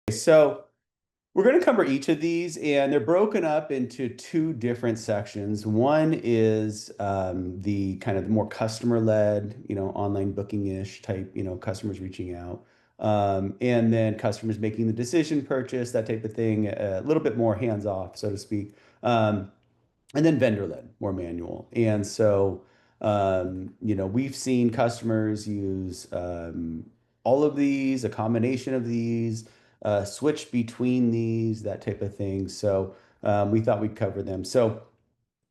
So we're going to cover each of these, and they're broken up into two different sections. One is the kind of more customer-led, online booking-ish type, customers reaching out, and then customers making the decision purchase, that type of thing, a little bit more hands-off, so to speak. Um, and then vendor-led, more manual. And so, we've seen customers use all of these, a combination of these, switch between these, that type of thing. So we thought we'd cover them. So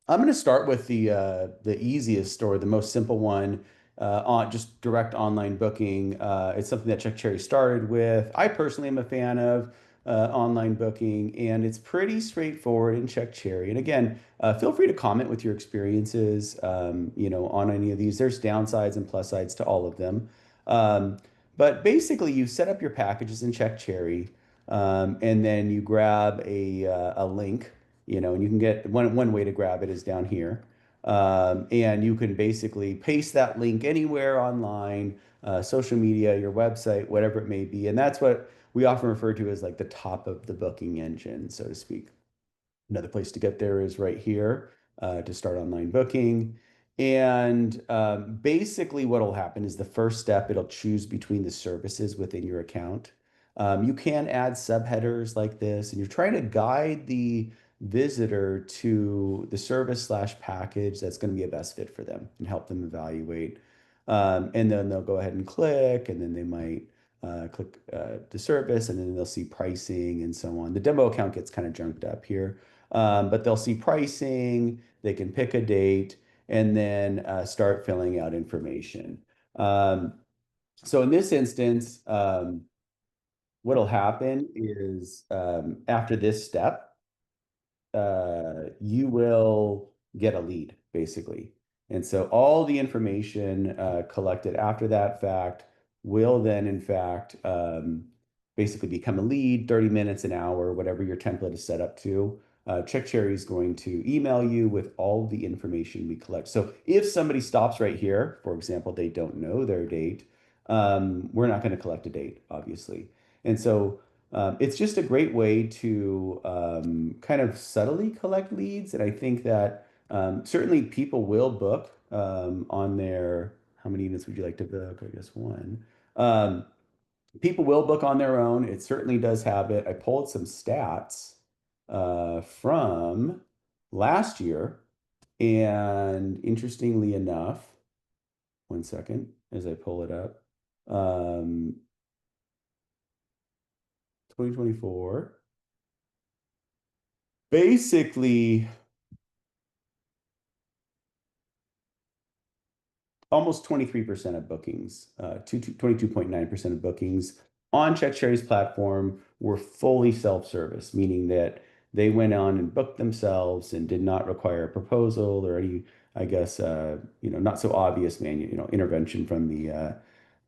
I'm going to start with the easiest or the most simple one on just direct online booking. It's something that CheckCherry started with. I personally am a fan of online booking, and it's pretty straightforward in CheckCherry. And again, feel free to comment with your experiences, on any of these. There's downsides and plus sides to all of them. Um, but basically, you set up your packages in CheckCherry, and then you grab a link, and you can get one way to grab it is down here. And you can basically paste that link anywhere online, social media, your website, whatever it may be. And that's what we often refer to as like the top of the booking engine, so to speak. Another place to get there is right here to start online booking. And basically, what will happen is the first step, it'll choose between the services within your account. You can add subheaders like this, and you're trying to guide the visitor to the service slash package that's going to be a best fit for them and help them evaluate. And then they'll go ahead and click, and then they might click the service, and then they'll see pricing and so on. The demo account gets kind of junked up here. But they'll see pricing, they can pick a date, and then start filling out information. Um, so in this instance, what'll happen is after this step, you will get a lead, basically. And so all the information collected after that fact will then, in fact, basically become a lead, 30 minutes, an hour, whatever your template is set up to. CheckCherry is going to email you with all the information we collect. So if somebody stops right here, for example, they don't know their date, we're not going to collect a date, obviously. And so it's just a great way to kind of subtly collect leads. And I think that certainly people will book on their, how many units would you like to book? I guess one. Um, People will book on their own. It certainly does have it. I pulled some stats from last year. And interestingly enough, one second as I pull it up, um, 2024. Basically, almost 23% of bookings, 22.9% of bookings on CheckCherry's platform were fully self-service, meaning that they went on and booked themselves and did not require a proposal or any, I guess, not so obvious intervention from the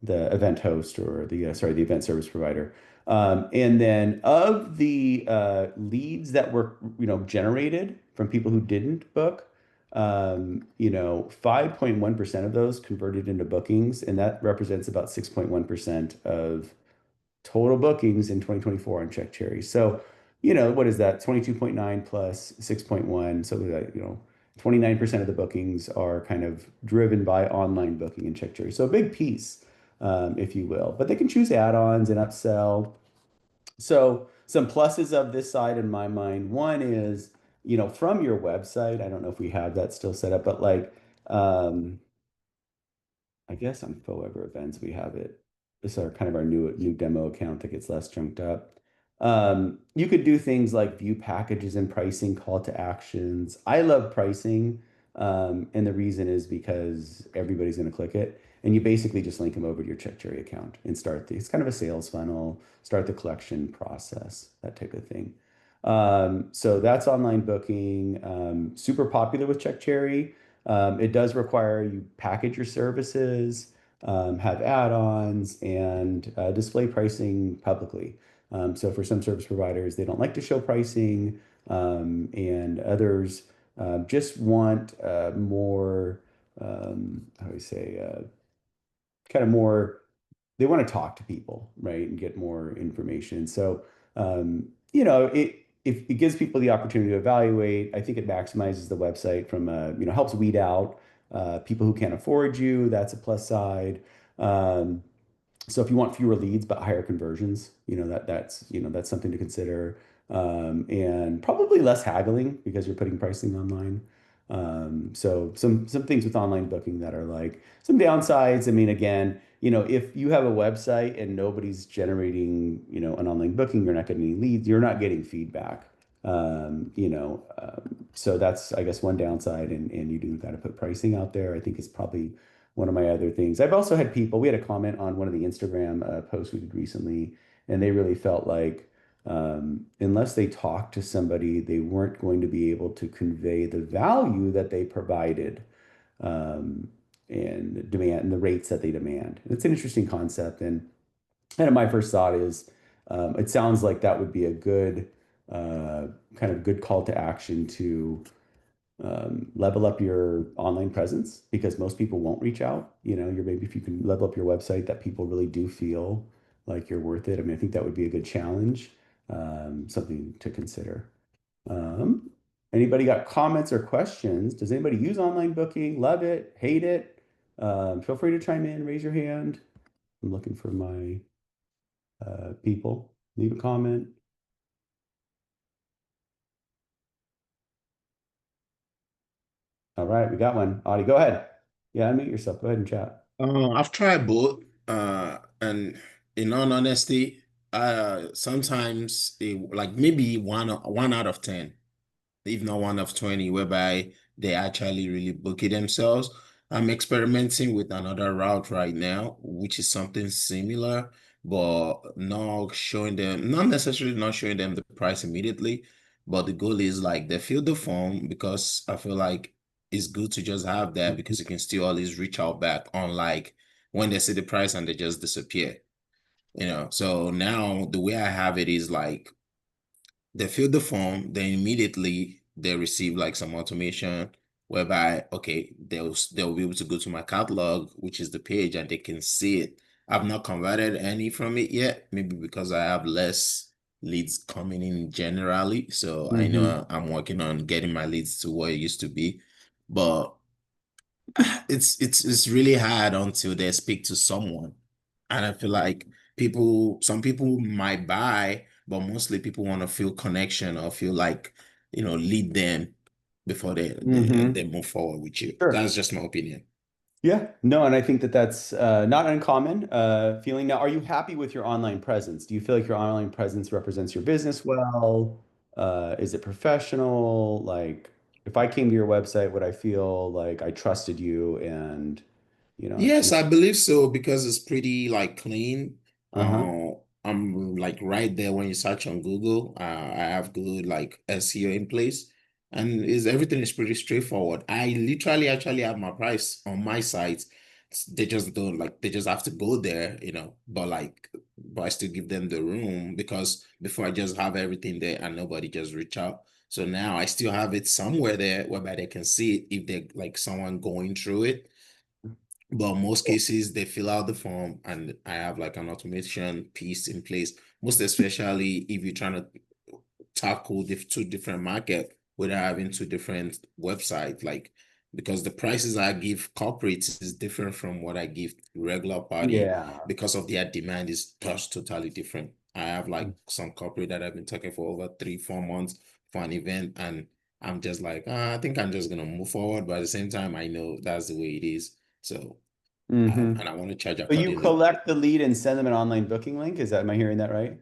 event host or the event service provider. And then of the leads that were, generated from people who didn't book, 5.1% of those converted into bookings, and that represents about 6.1% of total bookings in 2024 on CheckCherry. So, what is that? 22.9 plus 6.1. So that, 29% of the bookings are kind of driven by online booking in CheckCherry. So a big piece, if you will. But they can choose add-ons and upsell. So some pluses of this side in my mind, one is, from your website, I don't know if we have that still set up, but like, um, I guess on Forever Events we have it. This is our kind of our new demo account that gets less chunked up. You could do things like view packages and pricing, call to actions. I love pricing, and the reason is because everybody's going to click it, and you basically just link them over to your CheckCherry account and it's kind of a sales funnel, start the collection process, that type of thing. So that's online booking, super popular with CheckCherry. It does require you package your services, have add-ons, and display pricing publicly. So for some service providers, they don't like to show pricing, and others just want more, how do I say, kind of more, they want to talk to people, right, and get more information. So If it gives people the opportunity to evaluate, I think it maximizes the website from helps weed out people who can't afford you. That's a plus side. Um, so if you want fewer leads but higher conversions, that's something to consider. And probably less haggling because you're putting pricing online. So some things with online booking that are like some downsides. I mean, again, if you have a website and nobody's generating, an online booking, you're not getting any leads, you're not getting feedback. So that's, I guess, one downside, and you do got to put pricing out there. I think is probably one of my other things. I've also had people, we had a comment on one of the Instagram posts we did recently, and they really felt like unless they talked to somebody, they weren't going to be able to convey the value that they provided um, and demand and the rates that they demand. And it's an interesting concept. And my first thought is it sounds like that would be a good kind of good call to action to level up your online presence because most people won't reach out. Maybe if you can level up your website that people really do feel like you're worth it. I mean, I think that would be a good challenge, something to consider. Um, Anybody got comments or questions? Does anybody use online booking? Love it? Hate it? Feel free to chime in, raise your hand. I'm looking for my people. Leave a comment. All right, we got one. Audie, go ahead. Yeah, unmute yourself. Go ahead and chat. I've tried both, and in all honesty, sometimes like maybe one out of 10, if not one of 20, whereby they actually really book it themselves. I'm experimenting with another route right now, which is something similar, but not necessarily not showing them the price immediately, but the goal is like they fill the form because I feel like it's good to just have that because you can still always reach out back, unlike when they see the price and they just disappear. So now the way I have it is like they fill the form, then immediately they receive like some automation whereby okay, they'll be able to go to my catalog, which is the page, and they can see it. I've not converted any from it yet, maybe because I have less leads coming in generally. So I Mm-hmm. know I'm working on getting my leads to what it used to be. But it's really hard until they speak to someone. And I feel like some people might buy, but mostly people want to feel connection or feel like, lead them before they Mm-hmm. move forward with you. Sure. That's just my opinion. Yeah, no, and I think that that's not uncommon feeling. Now, are you happy with your online presence? Do you feel like your online presence represents your business well? Is it professional? Like, if I came to your website, would I feel like I trusted you and, Yes, I believe so because it's pretty like clean. uh-huh. I'm like right there when you search on Google. I have good like SEO in place, and is everything is pretty straightforward. I literally actually have my price on my site. They just don't like they just have to go there, but I still give them the room because before I just have everything there and nobody just reach out. So now I still have it somewhere there whereby they can see it if they like someone going through it. But most cases, they fill out the form and I have like an automation piece in place. Most especially if you're trying to tackle the two different market without having two different websites, like because the prices I give corporates is different from what I give regular party Yeah. because of their demand is just totally different. I have like some corporate that I've been talking for over 3, 4 months for an event, and I'm just like, I think I'm just gonna move forward, but at the same time, I know that's the way it is. So, Mm-hmm. and I want to charge So you accordingly. collect the lead and send them an online booking link? Am I hearing that right?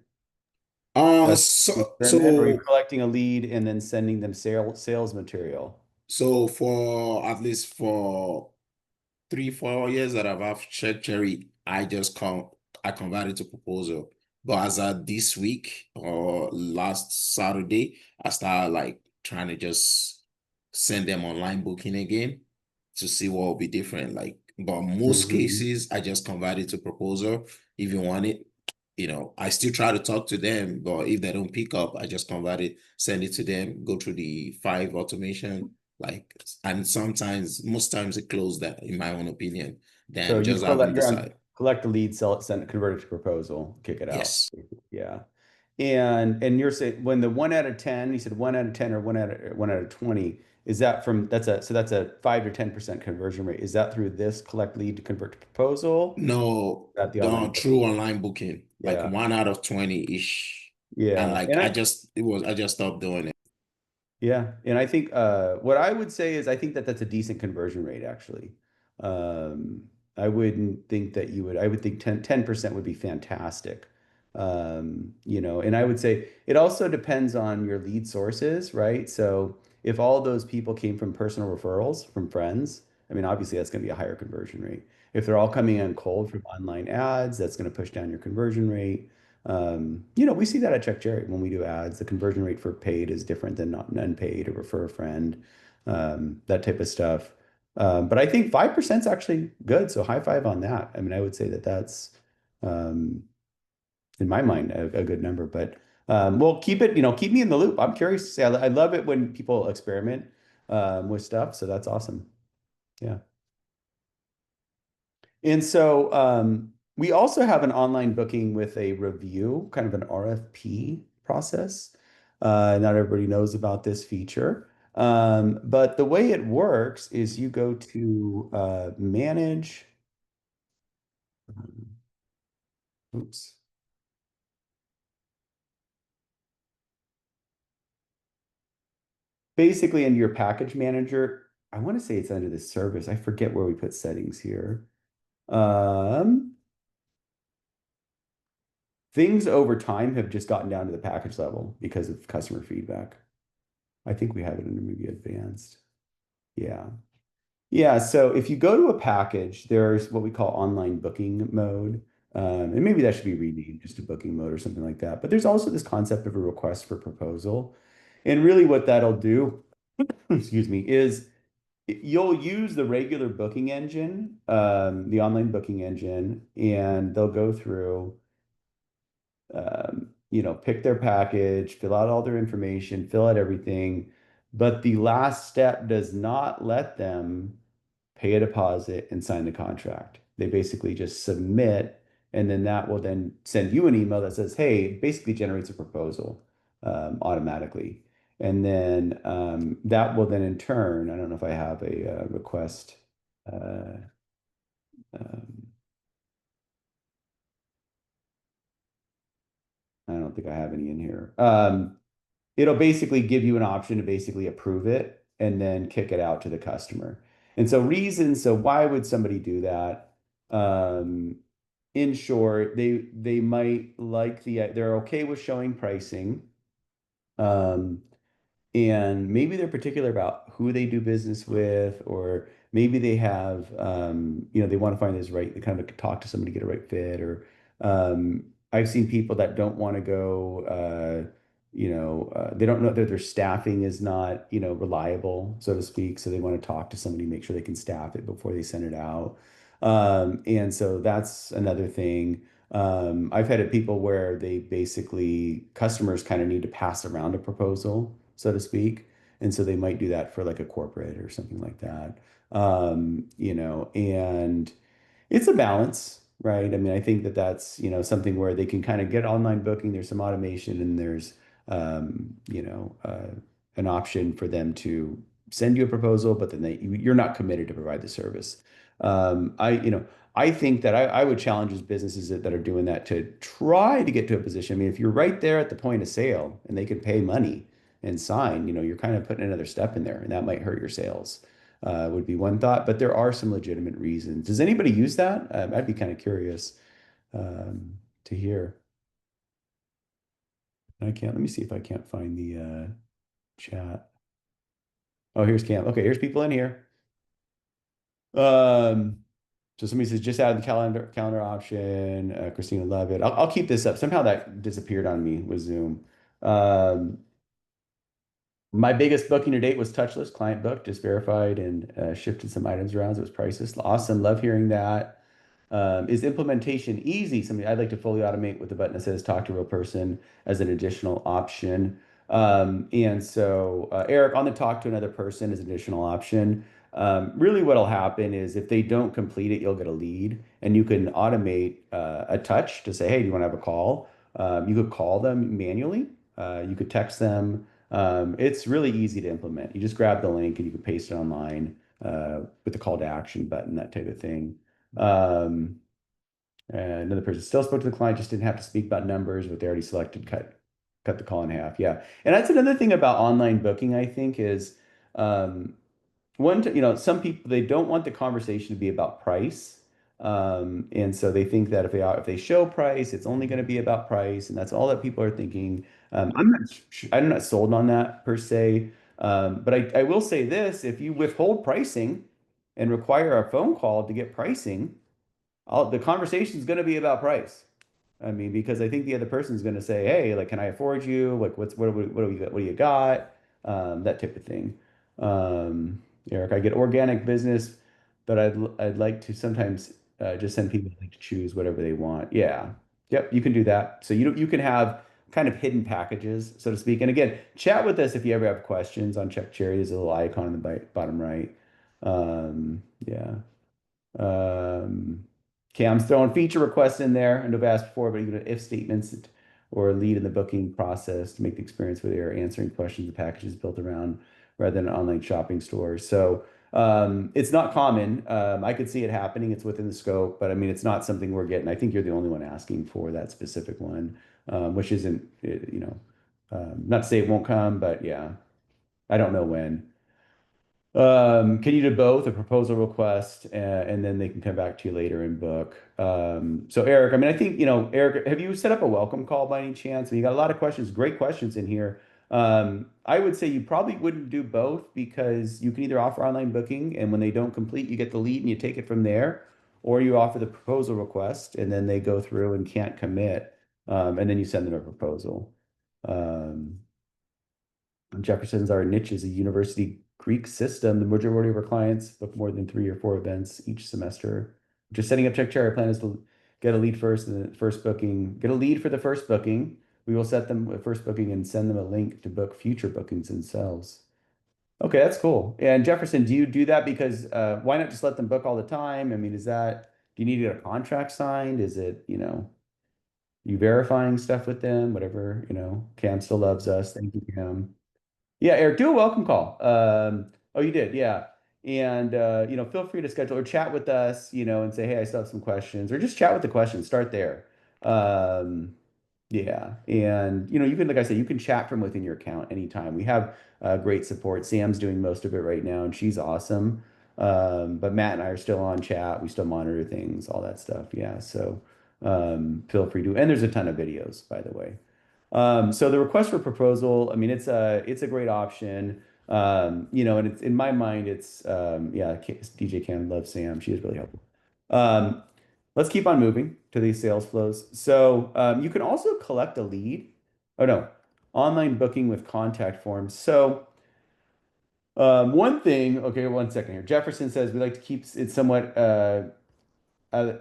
Uh, That's so experiment, or are you so collecting a lead and then sending them sales material? so for at least for 3, 4 years that I've had Check Cherry, I converted to proposal. But as of this week or last Saturday, I started like trying to just send them online booking again to see what will be different. Like, but most Mm-hmm. cases, I just converted to proposal. If you want it, I still try to talk to them, but if they don't pick up, I just convert it, send it to them, go through the 5 automation, like, and sometimes, most times it close that, in my own opinion, So than you just having collect, the you're on side. collect the lead, sell it, send it, convert it to proposal, kick it out. Yes. Yeah. And you're saying when the 1 out of 10, you said 1 out of 10 or one out of 20, is that from that's a 5 to 10% conversion rate. Is that through this collect lead to convert to proposal? No, Is that the online the book? true online booking, like Yeah. 1 out of 20-ish. And Yeah. like I just stopped doing it. Yeah, and I think what I would say is I think that that's a decent conversion rate actually. Um, I wouldn't think that you would. I would think 10% would be fantastic. And I would say it also depends on your lead sources, right? So if all those people came from personal referrals from friends, I mean, obviously that's going to be a higher conversion rate. If they're all coming in cold from online ads, that's going to push down your conversion rate. We see that at Check Cherry when we do ads. The conversion rate for paid is different than not unpaid or refer a friend, that type of stuff. But I think 5% is actually good. So high five on that. I mean, I would say that that's, um, in my mind, a good number. But well, keep me in the loop. I'm curious to say, I love it when people experiment with stuff. So that's awesome. Yeah. And so we also have an online booking with a review, kind of an RFP process. Not everybody knows about this feature. But the way it works is you go to manage, oops, basically into your package manager. I want to say it's under the service. I forget where we put settings here. Um, Things over time have just gotten down to the package level because of customer feedback. I think we have it under maybe advanced. Yeah. Yeah. So if you go to a package, there's what we call online booking mode. And maybe that should be renamed just to booking mode or something like that. But there's also this concept of a request for proposal. And really what that'll do, excuse me, is you'll use the regular booking engine, the online booking engine, and they'll go through pick their package, fill out all their information, fill out everything. But the last step does not let them pay a deposit and sign the contract. They basically just submit, and then that will then send you an email that says, hey, it basically generates a proposal automatically. And then that will then in turn, I don't know if I have a request. Uh, um, I don't think I have any in here. It'll basically give you an option to basically approve it and then kick it out to the customer. And so reasons, so why would somebody do that? Um, in short, they might like they're okay with showing pricing. Um, and maybe they're particular about who they do business with, or maybe they have, they want to find this right, they kind of talk to somebody, get a right fit, or I've seen people that don't want to go, they don't know that their staffing is not, reliable, so to speak. So they want to talk to somebody, make sure they can staff it before they send it out. And so that's another thing. I've had it people where they basically customers kind of need to pass around a proposal, so to speak. And so they might do that for like a corporate or something like that. And it's a balance, right? I mean, I think that that's, something where they can kind of get online booking. There's some automation and there's, an option for them to send you a proposal, but then you're not committed to provide the service. I think that I would challenge those businesses that are doing that to try to get to a position. I mean, if you're right there at the point of sale and they can pay money and sign, you're kind of putting another step in there, and that might hurt your sales. Would be one thought, but there are some legitimate reasons. Does anybody use that? I'd be kind of curious to hear. I can't. Let me see if I can't find the chat. Oh, here's Cam. Okay, here's people in here. Um, So somebody says just add the calendar option. Christina, love it. I'll keep this up. Somehow that disappeared on me with Zoom. Um, my biggest booking to date was touchless. Client booked, just verified and shifted some items around. So it was priceless. Awesome. Love hearing that. Is implementation easy? Something I'd like to fully automate with the button that says talk to a real person as an additional option. Eric, on the talk to another person as an additional option. Really, what'll happen is if they don't complete it, you'll get a lead, and you can automate a touch to say, "Hey, do you want to have a call?" You could call them manually. You could text them. It's really easy to implement. You just grab the link and you can paste it online with the call to action button, that type of thing. Um, Another person still spoke to the client, just didn't have to speak about numbers, but they already selected cut the call in half. Yeah. And that's another thing about online booking, I think, is um, some people they don't want the conversation to be about price. And so they think that if they show price, it's only going to be about price, and that's all that people are thinking. I'm not sold on that per se. But I will say this, if you withhold pricing and require a phone call to get pricing, the conversation is going to be about price. I mean, because I think the other person is going to say, "Hey, like, can I afford you? Like, what do you got?" That type of thing. Eric, I get organic business, but I'd like to sometimes just send people like to choose whatever they want. Yeah, yep, you can do that. So you can have kind of hidden packages, so to speak. And again, chat with us if you ever have questions on Check Cherry. There's a little icon in the bottom right. Yeah. Um, okay, I'm throwing feature requests in there. I know I've asked before, but even if statements or a lead in the booking process to make the experience where they're answering questions the package is built around rather than an online shopping store. So it's not common. I could see it happening. It's within the scope, but I mean, it's not something we're getting. I think you're the only one asking for that specific one, which isn't, not to say it won't come, but yeah, I don't know when. Can you do both, a proposal request, and then they can come back to you later and book? So Eric, I mean, I think, Eric, have you set up a welcome call by any chance? I mean, you got a lot of questions, great questions in here. I would say you probably wouldn't do both because you can either offer online booking and when they don't complete, you get the lead and you take it from there, or you offer the proposal request and then they go through and can't commit, and then you send them a proposal. Um, Jefferson's our niche is a university Greek system. The majority of our clients book more than 3 or 4 events each semester. Just setting up check chair. Our plan is to get a lead first and the first booking, get a lead for the first booking. We will set them a first booking and send them a link to book future bookings themselves. Okay, that's cool. And Jefferson, do you do that because why not just let them book all the time? I mean, do you need to get a contract signed? Is it, you verifying stuff with them, whatever, Cam still loves us. Thank you, Cam. Yeah, Eric, do a welcome call. Oh, you did, yeah. And feel free to schedule or chat with us, and say, hey, I still have some questions, or just chat with the questions. Start there. Um, yeah, and you can, like I said, you can chat from within your account anytime. We have great support. Sam's doing most of it right now, and she's awesome. But Matt and I are still on chat. We still monitor things, all that stuff. Yeah, so feel free to. And there's a ton of videos, by the way. So the request for proposal, I mean, it's a great option. And it's in my mind, it's yeah, DJ Cam loves Sam. She is really helpful. Um, let's keep on moving to these sales flows. So you can also collect a lead. Oh no, online booking with contact forms. So one thing, okay, one second here. Jefferson says we like to keep it uh,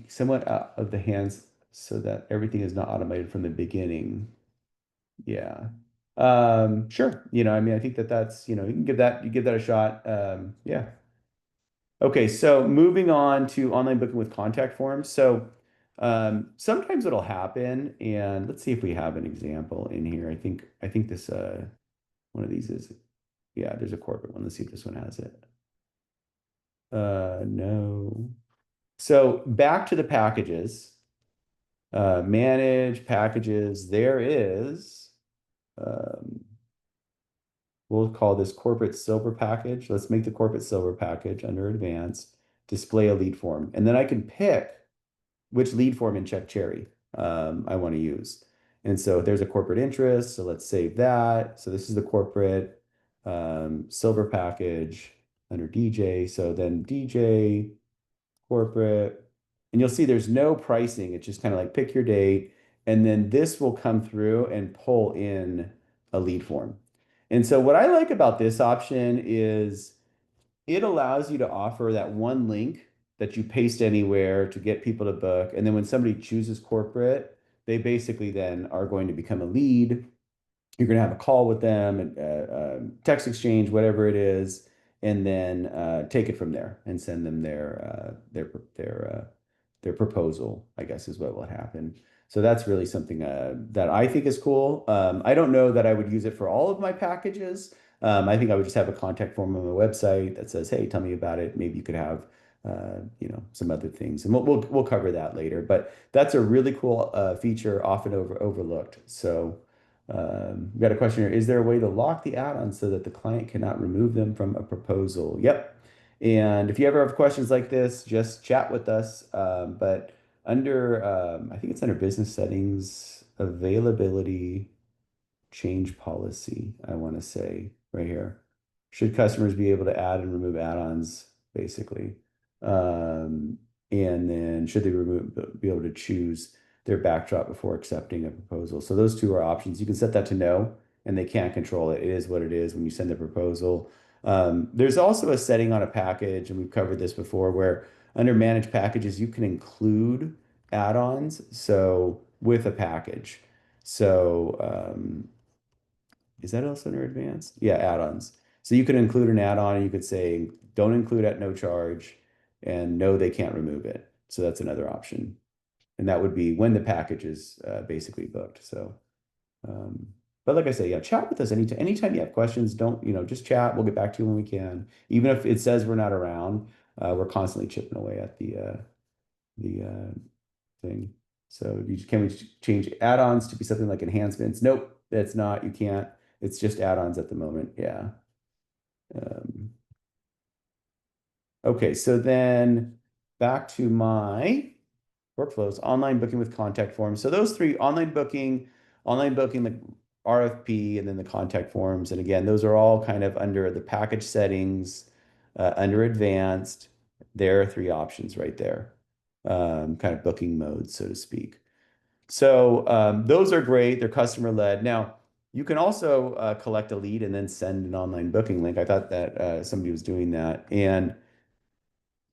somewhat out of the hands so that everything is not automated from the beginning. Yeah. Sure. I mean, I think that's, you give that a shot. Yeah. Okay. So moving on to online booking with contact forms. So, sometimes it'll happen, and let's see if we have an example in here. I think this, one of these is, yeah, there's a corporate one. Let's see if this one has it. No. So back to the packages, manage packages. There is, um, we'll call this corporate silver package. Let's make the corporate silver package under advanced, display a lead form. And then I can pick which lead form in Check Cherry I want to use. And so there's a corporate interest. So let's save that. So this is the corporate silver package under DJ. So then DJ, corporate, and you'll see there's no pricing. It's just kind of like pick your date. And then this will come through and pull in a lead form. And so what I like about this option is it allows you to offer that one link that you paste anywhere to get people to book. And then when somebody chooses corporate, they basically then are going to become a lead. You're going to have a call with them, and text exchange, whatever it is, and then take it from there and send them their proposal, I guess is what will happen. So that's really something that I think is cool. I don't know that I would use it for all of my packages. I think I would just have a contact form on my website that says, "Hey, tell me about it." Maybe you could have, some other things, and we'll cover that later. But that's a really cool feature, often overlooked. So, we got a question here: is there a way to lock the add-ons so that the client cannot remove them from a proposal? Yep. And if you ever have questions like this, just chat with us. But under, I think it's under business settings, availability, change policy, I want to say right here. Should customers be able to add and remove add-ons, basically? Um, and then should they be able to choose their backdrop before accepting a proposal? So those two are options. You can set that to no, and they can't control it. It is what it is when you send the proposal. There's also a setting on a package, and we've covered this before, where under manage packages, you can include add-ons. So with a package. So is that also under advanced? Yeah, add-ons. So you could include an add-on and you could say, don't include at no charge, and no, they can't remove it. So that's another option. And that would be when the package is basically booked. So, um, but like I say, yeah, chat with us anytime you have questions. Don't, just chat. We'll get back to you when we can. Even if it says we're not around, we're constantly chipping away at the thing. So can we change add-ons to be something like enhancements? Nope, that's not. You can't. It's just add-ons at the moment. Yeah. Um, okay, so then back to my workflows, online booking with contact forms. So those three, online booking, the RFP, and then the contact forms. And again, those are all kind of under the package settings, under advanced. There are three options right there, kind of booking modes, so to speak. So those are great. They're customer led. Now, you can also collect a lead and then send an online booking link. I thought that somebody was doing that. And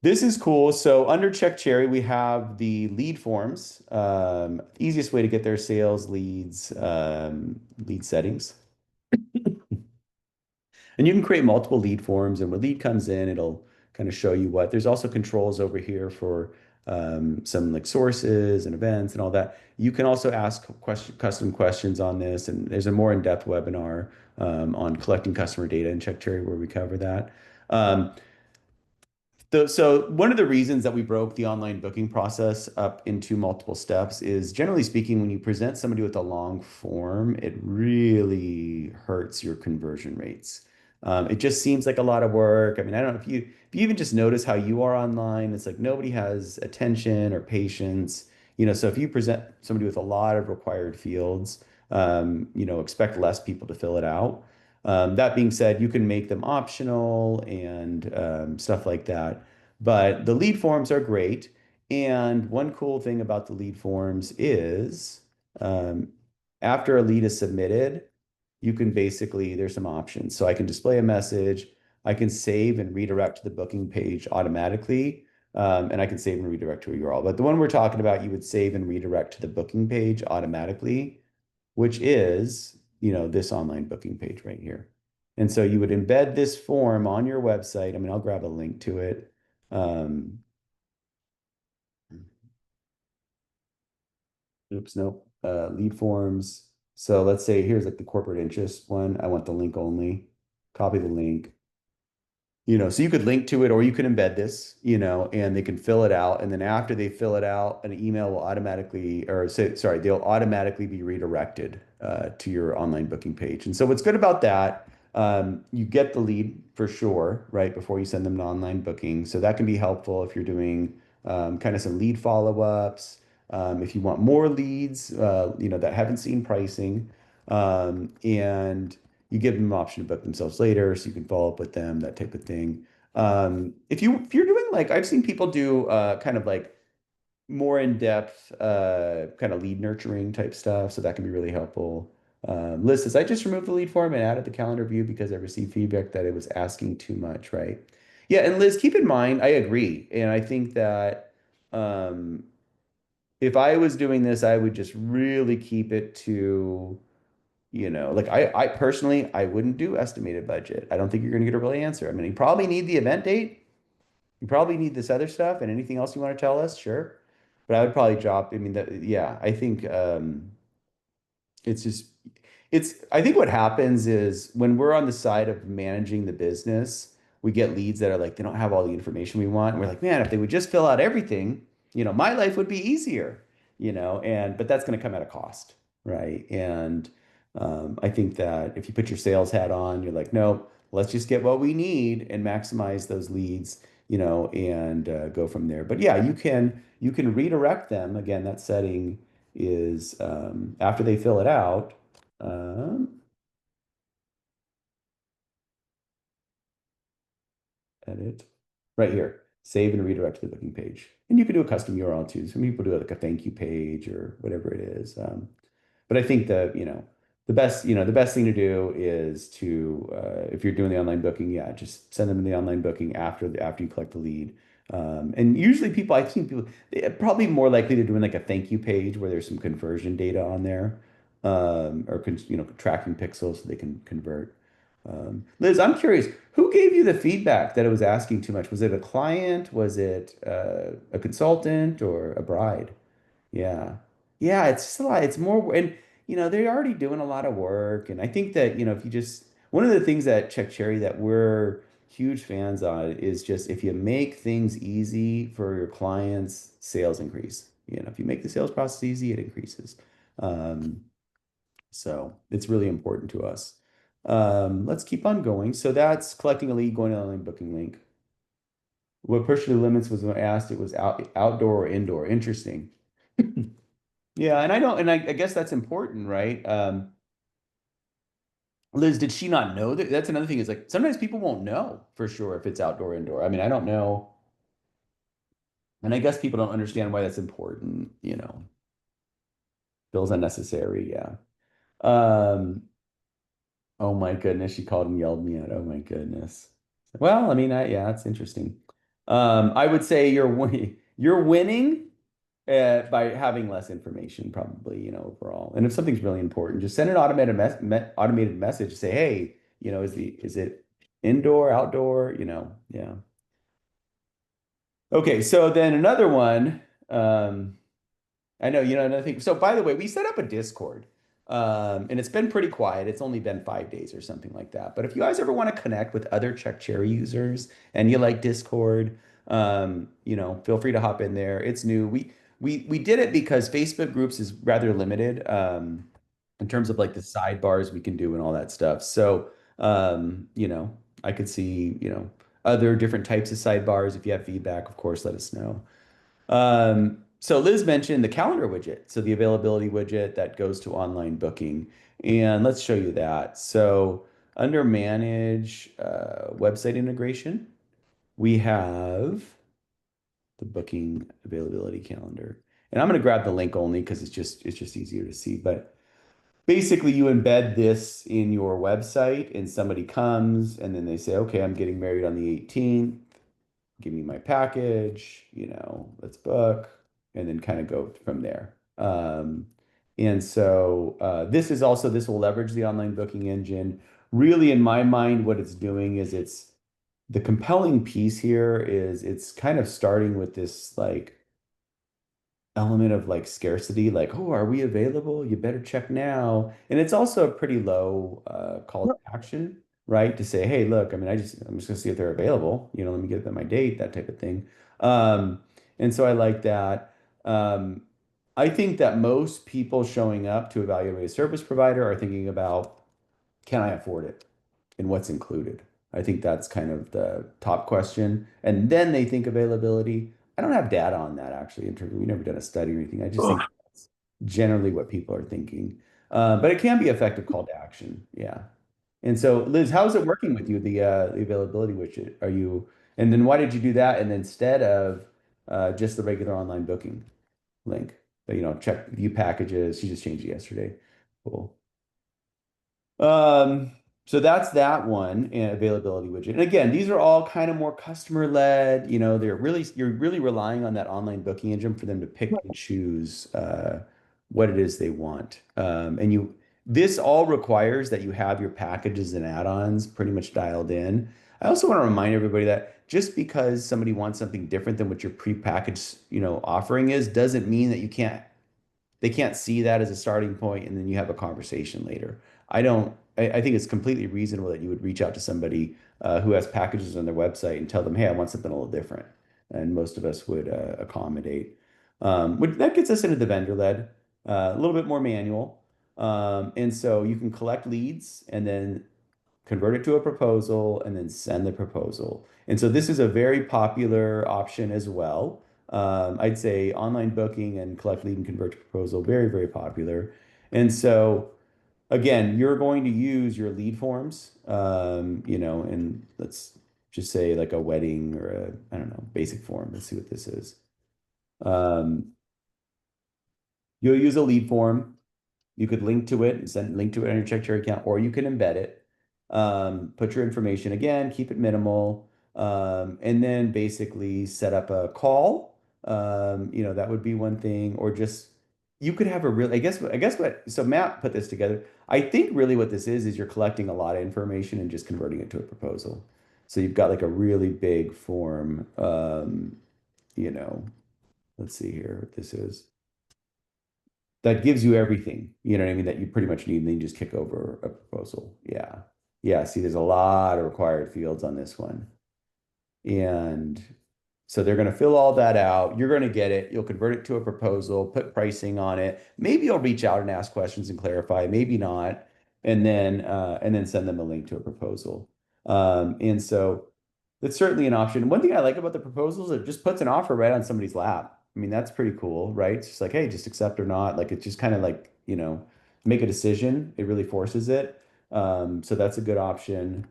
this is cool. So under Check Cherry, we have the lead forms. Easiest way to get their sales leads, lead settings. And you can create multiple lead forms, and when lead comes in, it'll kind of show you what. There's also controls over here for some like sources and events and all that. You can also ask custom questions on this, and there's a more in-depth webinar on collecting customer data in Check Cherry where we cover that. Um, so one of the reasons that we broke the online booking process up into multiple steps is, generally speaking, when you present somebody with a long form, it really hurts your conversion rates. It just seems like a lot of work. I mean, I don't know if you even just notice how you are online, it's like nobody has attention or patience. So if you present somebody with a lot of required fields, expect less people to fill it out. That being said, you can make them optional and stuff like that. But the lead forms are great. And one cool thing about the lead forms is um, after a lead is submitted, you can basically, there's some options. So I can display a message, I can save and redirect to the booking page automatically, and I can save and redirect to a URL. But the one we're talking about, you would save and redirect to the booking page automatically, which is, this online booking page right here. And so you would embed this form on your website. I mean, I'll grab a link to it. Um, oops, nope. Lead forms. So let's say here's like the corporate interest one. I want the link only. Copy the link. So you could link to it or you could embed this, and they can fill it out. And then after they fill it out, an email will automatically, or say, sorry, they'll automatically be redirected to your online booking page. And so what's good about that, you get the lead for sure, right, before you send them an online booking. So that can be helpful if you're doing kind of some lead follow-ups. If you want more leads, that haven't seen pricing. And you give them an option to book themselves later so you can follow up with them, that type of thing. If you're doing, like, I've seen people do kind of like more in-depth kind of lead nurturing type stuff, so that can be really helpful. Liz says, I just removed the lead form and added the calendar view because I received feedback that it was asking too much, right? Yeah, and Liz, keep in mind, I agree. And I think that um, if I was doing this, I would just really keep it to, like I personally, I wouldn't do estimated budget. I don't think you're going to get a real answer. I mean, you probably need the event date. You probably need this other stuff and anything else you want to tell us, sure. but I would probably drop, I mean, yeah, I think it's just I think what happens is when we're on the side of managing the business, we get leads that are like they don't have all the information we want. And we're like, man, if they would just fill out everything, my life would be easier, and but that's going to come at a cost, right? And I think that if you put your sales hat on, you're like, no, let's just get what we need and maximize those leads, and go from there. But yeah, you can redirect them. Again, that setting is after they fill it out. Um, Edit right here, save and redirect to the booking page. And you can do a custom URL too. Some people do like a thank you page or whatever it is. But I think the best thing to do is to if you're doing the online booking, yeah, just send them the online booking after you collect the lead. And usually I've seen people they're probably more likely to doing like a thank you page where there's some conversion data on there, or tracking pixels so they can convert. Liz, I'm curious, who gave you the feedback that it was asking too much? Was it a client? Was it a consultant or a bride? Yeah. Yeah, it's just a lot. It's more, and they're already doing a lot of work. And I think that, if you just, one of the things that Check Cherry that we're huge fans on is just if you make things easy for your clients, sales increase. If you make the sales process easy, it increases. Um, so it's really important to us. Let's keep on going. So that's collecting a lead, going to the online booking link. What partially limits was when I asked it was outdoor or indoor. Interesting. Yeah, and I don't, and I guess that's important, right? Liz, did she not know that? That's another thing is like sometimes people won't know for sure if it's outdoor or indoor. I mean, I don't know. And I guess people don't understand why that's important, feels unnecessary. Yeah. Um, oh my goodness, she called and yelled me out. Oh my goodness. Well, I mean, yeah, that's interesting. I would say you're winning by having less information, probably, overall. And if something's really important, just send an automated message. Say, hey, is it indoor, outdoor? Yeah. Okay, so then another one. I know, another thing. So by the way, we set up a Discord, and it's been pretty quiet. It's only been 5 days or something like that. But if you guys ever want to connect with other Check Cherry users and you like Discord, feel free to hop in there. It's new. We did it because Facebook groups is rather limited, in terms of like the sidebars we can do and all that stuff. So, I could see, other different types of sidebars. If you have feedback, of course, let us know. So Liz mentioned the calendar widget, so the availability widget that goes to online booking. And let's show you that. So under manage website integration, we have the booking availability calendar. And I'm going to grab the link only because it's just easier to see. But basically you embed this in your website and somebody comes and then they say, okay, I'm getting married on the 18th, give me my package, let's book, and then kind of go from there. And so this will leverage the online booking engine. Really, in my mind, what it's doing is the compelling piece here is it's kind of starting with this like element of like scarcity, like, oh, are we available? You better check now. And it's also a pretty low call to action, right? To say, hey, look, I mean, I'm just gonna see if they're available, let me give them my date, that type of thing. And so I like that. I think that most people showing up to evaluate a service provider are thinking about, can I afford it? And what's included? I think that's kind of the top question. And then they think availability. I don't have data on that actually. In terms of, we've never done a study or anything. I just think that's generally what people are thinking. But it can be effective call to action. Yeah. And so, Liz, how is it working with you, the availability widget? And then why did you do that? And instead of just the regular online booking link, that, check view packages. She just changed it yesterday. Cool. Um, so that's that one, and availability widget. And again, these are all kind of more customer led. You're really relying on that online booking engine for them to pick and choose what it is they want. This all requires that you have your packages and add-ons pretty much dialed in. I also want to remind everybody that just because somebody wants something different than what your prepackaged, offering is, doesn't mean that they can't see that as a starting point and then you have a conversation later. I think it's completely reasonable that you would reach out to somebody who has packages on their website and tell them, hey, I want something a little different. And most of us would accommodate. That gets us into the vendor led, a little bit more manual. And so you can collect leads and then convert it to a proposal, and then send the proposal. And so this is a very popular option as well. I'd say online booking and collect lead and convert to proposal, very, very popular. And so again, you're going to use your lead forms, and let's just say like a wedding or I don't know, basic form. Let's see what this is. Um, you'll use a lead form. You could link to it and send link to it on your check cherry account, or you can embed it. Put your information again, keep it minimal, and then basically set up a call. That would be one thing, or just you could have a real, I guess what, so Matt put this together. I think really what this is you're collecting a lot of information and just converting it to a proposal. So you've got like a really big form, you know, let's see here what this is that gives you everything, you know what I mean, that you pretty much need, and then you just kick over a proposal. Yeah. Yeah. See, there's a lot of required fields on this one. And so they're going to fill all that out. You're going to get it. You'll convert it to a proposal, put pricing on it. Maybe you'll reach out and ask questions and clarify, maybe not. And then send them a link to a proposal. And so that's certainly an option. One thing I like about the proposals, it just puts an offer right on somebody's lap. I mean, that's pretty cool, right? It's just like, hey, just accept or not. Like it's just kind of like, make a decision. It really forces it. So that's a good option,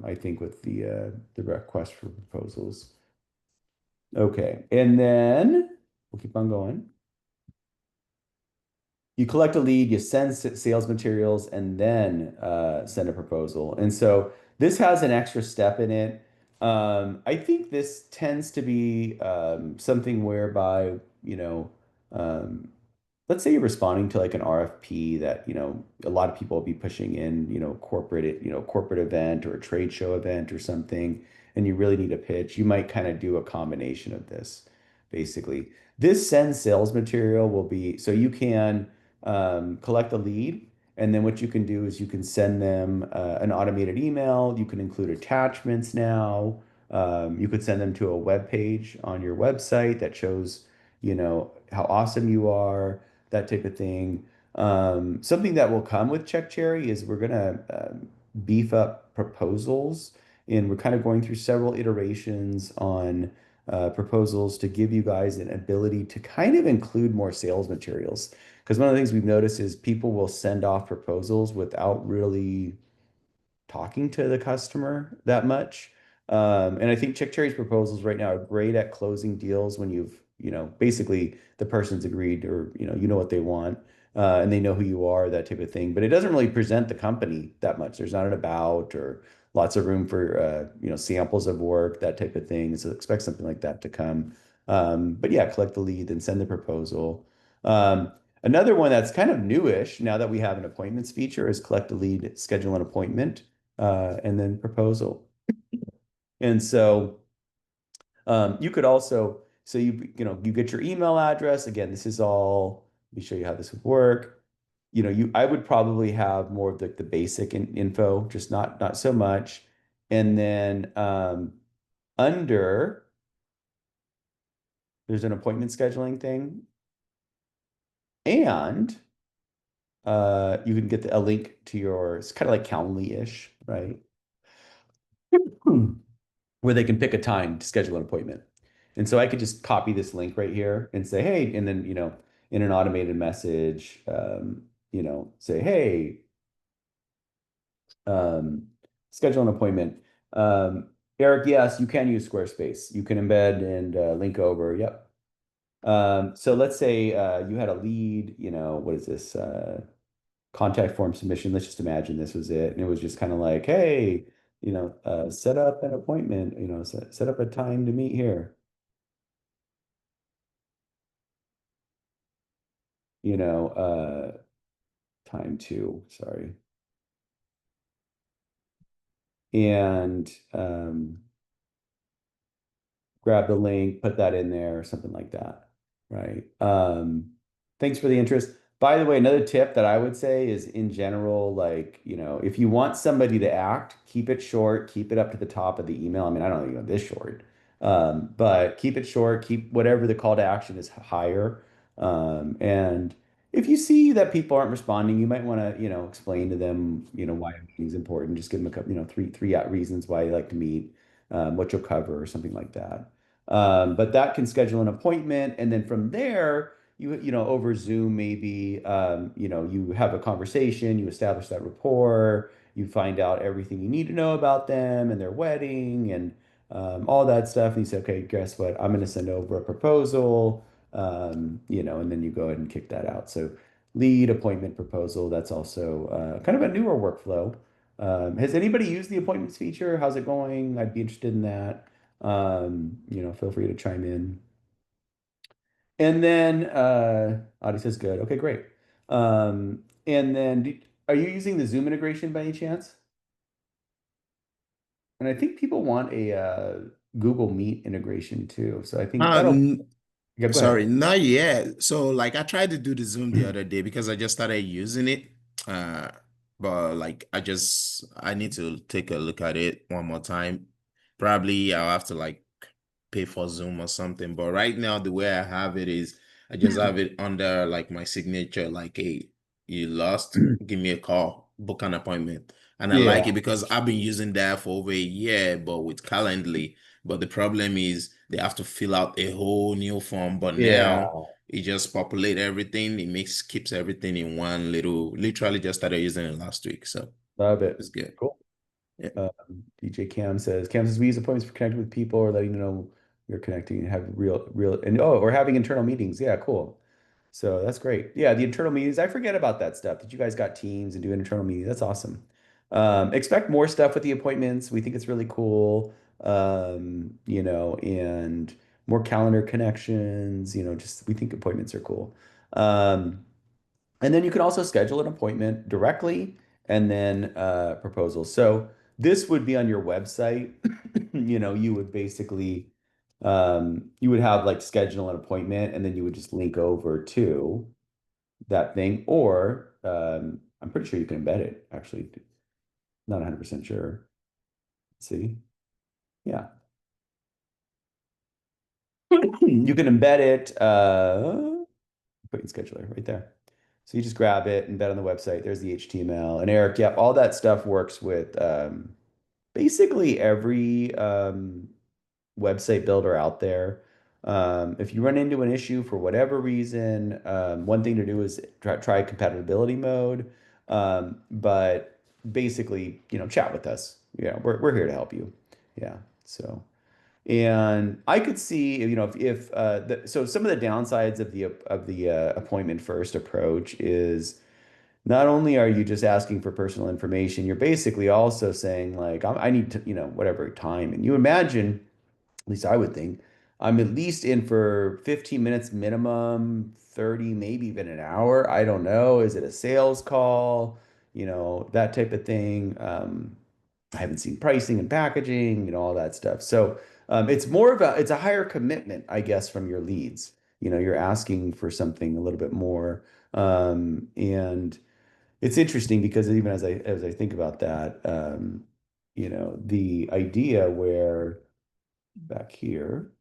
I think, with the request for proposals. Okay, and then we'll keep on going. You collect a lead, you send sales materials, and then send a proposal. And so this has an extra step in it. I think this tends to be something whereby, um, let's say you're responding to like an RFP that, a lot of people will be pushing in, corporate event or a trade show event or something, and you really need a pitch, you might kind of do a combination of this, basically. This send sales material will be, so you can collect a lead, and then what you can do is you can send them an automated email. You can include attachments now. You could send them to a web page on your website that shows, how awesome you are, that type of thing. Something that will come with Check Cherry is we're gonna beef up proposals, and we're kind of going through several iterations on proposals to give you guys an ability to kind of include more sales materials. Because one of the things we've noticed is people will send off proposals without really talking to the customer that much. And I think Chick Cherry's proposals right now are great at closing deals when you've, basically the person's agreed, or, you know what they want, and they know who you are, that type of thing. But it doesn't really present the company that much. There's not an about or lots of room for, samples of work, that type of thing. So expect something like that to come. But yeah, collect the lead and send the proposal. Another one that's kind of newish now that we have an appointments feature is collect a lead, schedule an appointment, and then proposal. And so you could also, so you get your email address. Again, this is all, let me show you how this would work. I would probably have more of the basic info, just not so much. And then under, there's an appointment scheduling thing. And you can get a link to your, it's kind of like Calendly-ish, right? Where they can pick a time to schedule an appointment. And so I could just copy this link right here and say, hey, and then, in an automated message, say, hey, um, schedule an appointment. Eric, yes, you can use Squarespace. You can embed and link over. Yep. So let's say you had a lead, what is this? Contact form submission. Let's just imagine this was it. And it was just kind of like, hey, set up an appointment, set up a time to meet here. you know, time to, sorry. and grab the link, put that in there, or something like that, right? Thanks for the interest. By the way, another tip that I would say is in general, like, if you want somebody to act, keep it short, keep it up to the top of the email. I mean, I don't know, this short, but keep it short, keep whatever the call to action is higher. And if you see that people aren't responding, you might want to, explain to them, why a meeting is important. Just give them a couple, three reasons why you like to meet, what you'll cover or something like that. But that can schedule an appointment, and then from there, over Zoom, maybe, you have a conversation, you establish that rapport, you find out everything you need to know about them and their wedding and all that stuff. And you say, okay, guess what? I'm going to send over a proposal, and then you go ahead and kick that out. So lead appointment proposal, that's also kind of a newer workflow. Has anybody used the appointments feature? How's it going? I'd be interested in that. Feel free to chime in. And then Audie says good. Okay, great. And then are you using the Zoom integration by any chance? And I think people want a Google Meet integration too. So I think Uh, that'll, n- yeah, go ahead. Sorry, not yet. So like I tried to do the Zoom the other day because I just started using it. Uh, but like I need to take a look at it one more time. Probably I'll have to like pay for Zoom or something. But right now the way I have it is I just have it under like my signature, like, hey, you lost, give me a call, book an appointment. And I like it Yeah, because I've been using that for over a year, but with Calendly. But the problem is they have to fill out a whole new form. But now yeah, it just populate everything. It makes keeps everything in one little. Literally just started using it last week, so love it. it's good. Cool. Yeah. DJ Cam says we use appointments for connecting with people or letting them know you're connecting and have real, and or having internal meetings. Yeah, cool. So that's great. Yeah, the internal meetings. I forget about that stuff that you guys got teams and do internal meetings. That's awesome. Expect more stuff with the appointments. We think it's really cool. And more calendar connections. Just we think appointments are cool. And then you can also schedule an appointment directly and then proposals. So this would be on your website. You would basically you would have like schedule an appointment and then you would just link over to that thing. Or I'm pretty sure you can embed it, actually. Not 100% sure. Let's see. Yeah. You can embed it, appointment scheduler right there. So you just grab it, embed on the website. There's the HTML. And Eric, yep, all that stuff works with basically every website builder out there. If you run into an issue for whatever reason, one thing to do is try compatibility mode. But basically, chat with us. Yeah, we're here to help you. Yeah. So. And I could see, so some of the downsides of the appointment first approach is not only are you just asking for personal information, you're basically also saying like, I need to, whatever time. And you imagine, at least I would think, I'm at least in for 15 minutes minimum, 30, maybe even an hour. I don't know. Is it a sales call? That type of thing. I haven't seen pricing and packaging, all that stuff. So it's a higher commitment, I guess, from your leads. You're asking for something a little bit more. And it's interesting because even as I think about that, the idea where back here,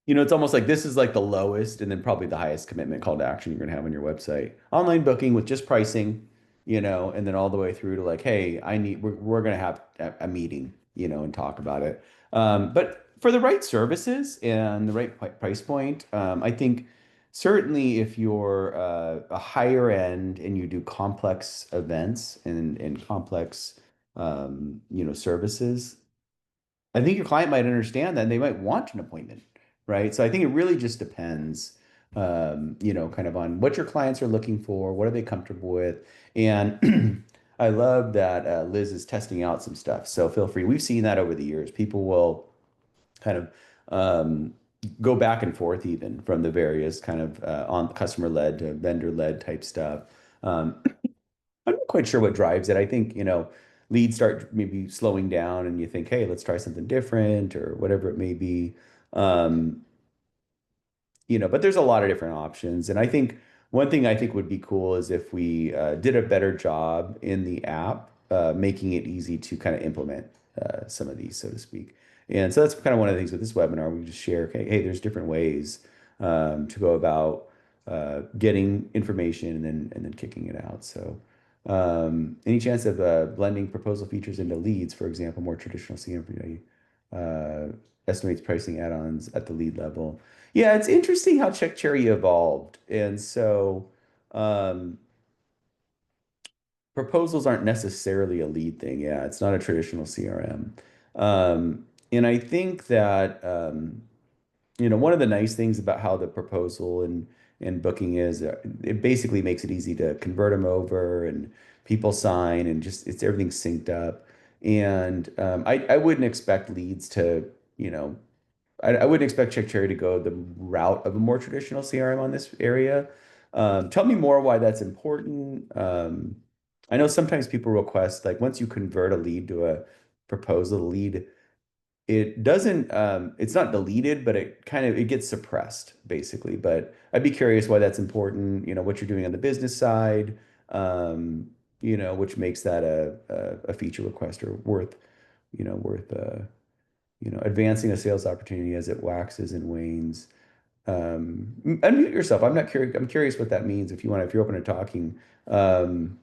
it's almost like this is like the lowest and then probably the highest commitment call to action you're going to have on your website. Online booking with just pricing, and then all the way through to like, hey, we're going to have a meeting, and talk about it. But for the right services and the right price point, I think certainly if you're a higher end and you do complex events and complex, services, I think your client might understand that and they might want an appointment, right? So I think it really just depends, kind of on what your clients are looking for, what are they comfortable with. And I love that Liz is testing out some stuff. So feel free. We've seen that over the years. People will kind of go back and forth even from the various kind of on customer led to vendor led type stuff. Um, quite sure what drives it. I think, leads start maybe slowing down and you think, hey, let's try something different or whatever it may be. Um, but there's a lot of different options. And I think one thing I think would be cool is if we did a better job in the app, making it easy to kind of implement some of these, so to speak. And so that's kind of one of the things with this webinar. We just share, okay, hey, there's different ways to go about getting information and then kicking it out. So any chance of blending proposal features into leads, for example, more traditional CM estimates pricing add-ons at the lead level. Yeah, it's interesting how Check Cherry evolved. And so um, proposals aren't necessarily a lead thing. Yeah, it's not a traditional CRM. And I think that one of the nice things about how the proposal and booking is, it basically makes it easy to convert them over and people sign and just it's everything synced up. And I wouldn't expect leads to, I wouldn't expect Check Cherry to go the route of a more traditional CRM on this area. Tell me more why that's important. I know sometimes people request, like once you convert a lead to a proposal lead, it doesn't, it's not deleted, but it gets suppressed basically. But I'd be curious why that's important, what you're doing on the business side, which makes that a feature request or worth advancing a sales opportunity as it waxes and wanes. Unmute yourself. I'm not curious. I'm curious what that means. If you're open to talking, um,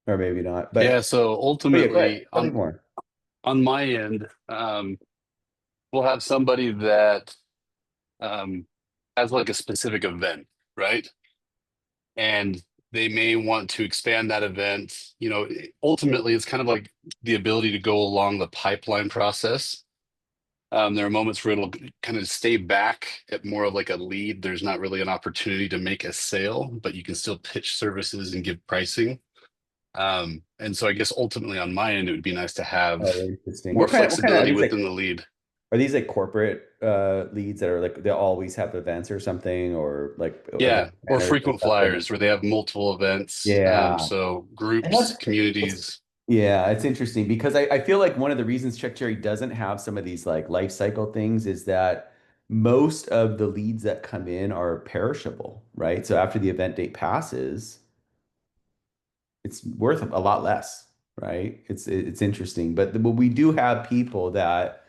or maybe not. Yeah, But so oh yeah, go ahead. ultimately Tell me more. on my end, we'll have somebody that um, has like a specific event, right? And they may want to expand that event. Ultimately, it's kind of like the ability to go along the pipeline process. There are moments where it'll kind of stay back at more of like a lead. There's not really an opportunity to make a sale, but you can still pitch services and give pricing. And so I guess ultimately on my end, it would be nice to have Oh, interesting. more What kind of are flexibility these like? within the lead. Are these like corporate leads that are like they always have events or something, or like Yeah, event or planners or frequent stuff that? flyers where they have multiple events. Yeah, So and groups, communities. it's interesting because I feel like one of the reasons Check Cherry doesn't have some of these like life cycle things is that most of the leads that come in are perishable, right? So after the event date passes, it's worth a lot less, right? It's interesting, but we do have people that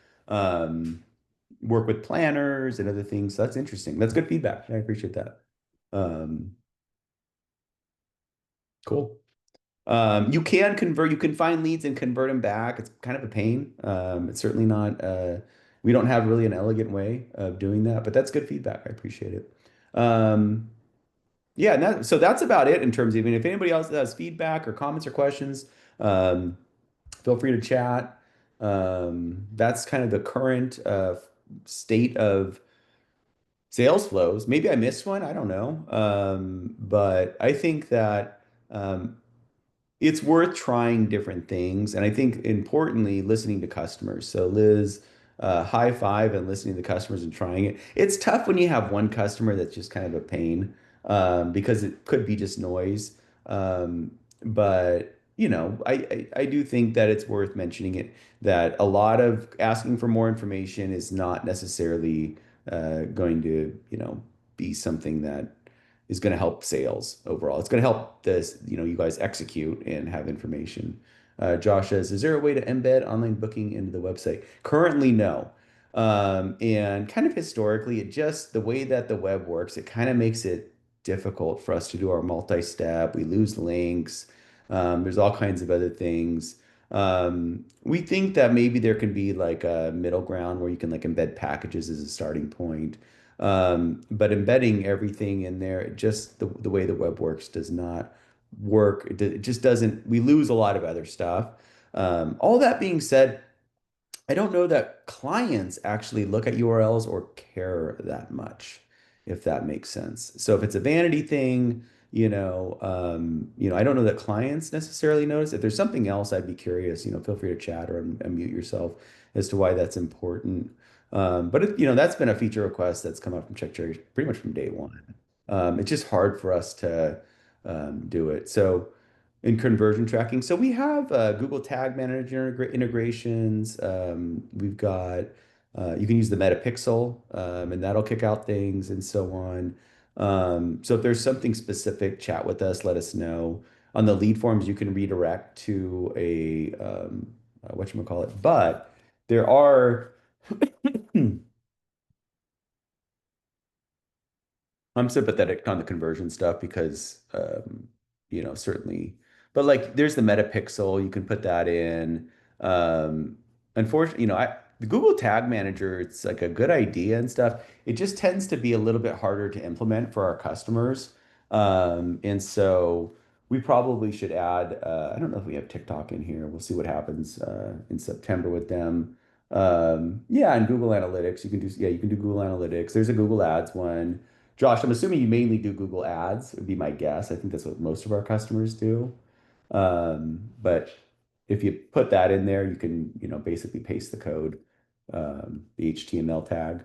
work with planners and other things. So that's interesting. That's good feedback. I appreciate that. Um, cool. You can find leads and convert them back. It's kind of a pain. It's certainly not, we don't have really an elegant way of doing that, but that's good feedback. I appreciate it. Um, yeah, so that's about it in terms of, if anybody else has feedback or comments or questions, um, feel free to chat. That's kind of the current state of sales flows. Maybe I missed one. I don't know. But I think that um, it's worth trying different things. And I think importantly, listening to customers. So Liz, high five and listening to customers and trying it. It's tough when you have one customer that's just kind of a pain because it could be just noise. But I do think that it's worth mentioning it that a lot of asking for more information is not necessarily going to, be something that is going to help sales overall. It's going to help this, you guys execute and have information. Josh says, is there a way to embed online booking into the website? Currently, no. And kind of historically, the way that the web works, it kind of makes it difficult for us to do our multi-step. We lose links. There's all kinds of other things. We think that maybe there can be like a middle ground where you can like embed packages as a starting point. But embedding everything in there, just the way the web works does not work. It just doesn't, we lose a lot of other stuff. All that being said, I don't know that clients actually look at URLs or care that much, if that makes sense. So if it's a vanity thing, I don't know that clients necessarily notice. If there's something else, I'd be curious, feel free to chat or unmute yourself as to why that's important. But that's been a feature request that's come up from Check Cherry pretty much from day one. It's just hard for us to do it. So in conversion tracking, so we have Google Tag Manager integrations. We've got you can use the Metapixel, and that'll kick out things and so on. So if there's something specific, chat with us, let us know. On the lead forms, you can redirect to a whatchamacallit. But there are I'm sympathetic on the conversion stuff because, certainly, but like there's the metapixel, you can put that in. Um, Unfortunately, the Google Tag Manager, it's like a good idea and stuff. It just tends to be a little bit harder to implement for our customers. And so we probably should add, I don't know if we have TikTok in here. We'll see what happens in September with them. Yeah, and Google Analytics, you can do Google Analytics. There's a Google Ads one. Josh, I'm assuming you mainly do Google Ads, would be my guess. I think that's what most of our customers do. But if you put that in there, you can, basically paste the code, the HTML tag,